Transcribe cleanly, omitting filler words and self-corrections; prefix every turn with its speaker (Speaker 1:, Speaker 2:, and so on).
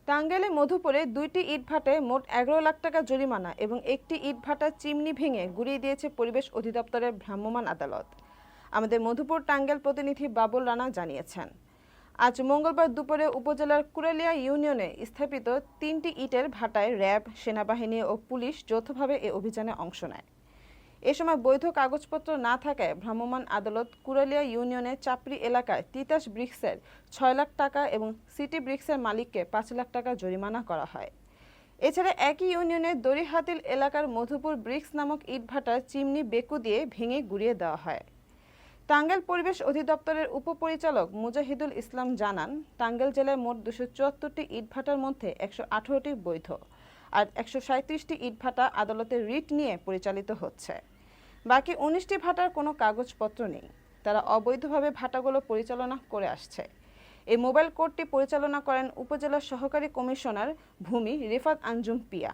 Speaker 1: টাঙ্গাইলে মধুপুরে ২টি ইটভাটায় মোট ১১ লাখ টাকা জরিমানা এবং একটি ইটভাটার চিমনি ভেঙে গুঁড়িয়ে দিয়েছে পরিবেশ অধিদপ্তরের ভ্রাম্যমাণ আদালত। আমাদের মধুপুর টাঙ্গাইল প্রতিনিধি বাবুল রানা জানিয়েছেন, আজ মঙ্গলবার দুপুরে উপজেলার কুরালিয়া ইউনিয়নে স্থাপিত ৩টি ইটের ভাটায় র্যাব, সেনাবাহিনী ও পুলিশ যৌথভাবে এ অভিযানে অংশ নেয়। এ সময় বৈধ কাগজপত্র না থাকায় ভ্রাম্যমাণ আদালত কুরালিয়া ইউনিয়নের চাপড়ি এলাকায় তিতাস ব্রিক্সের ৬ লাখ টাকা এবং সিটি ব্রিক্সের মালিককে ৫ লাখ টাকা জরিমানা করা হয়। এছাড়া একই ইউনিয়নের দড়িহাতিল এলাকার মধুপুর ব্রিক্স নামক ইটভাটার চিমনি বেকু দিয়ে ভেঙে গুঁড়িয়ে দেওয়া হয়। টাঙ্গাইল পরিবেশ অধিদপ্তরের উপপরিচালক মুজাহিদুল ইসলাম জানান, টাঙ্গাইল জেলায় মোট ২৭৪টি ইটভাটার মধ্যে ১১৮টি বৈধ আর ১৩৭টি ইটভাটা আদালতের রিট নিয়ে পরিচালিত হচ্ছে। বাকি ১৯টি ভাটার কোনো কাগজপত্র নেই, তারা অবৈধভাবে ভাটাগুলো পরিচালনা করে আসছে। এই মোবাইল কোর্টটি পরিচালনা করেন উপজেলা সহকারী কমিশনার ভূমি রিফাত আঞ্জুম পিয়া।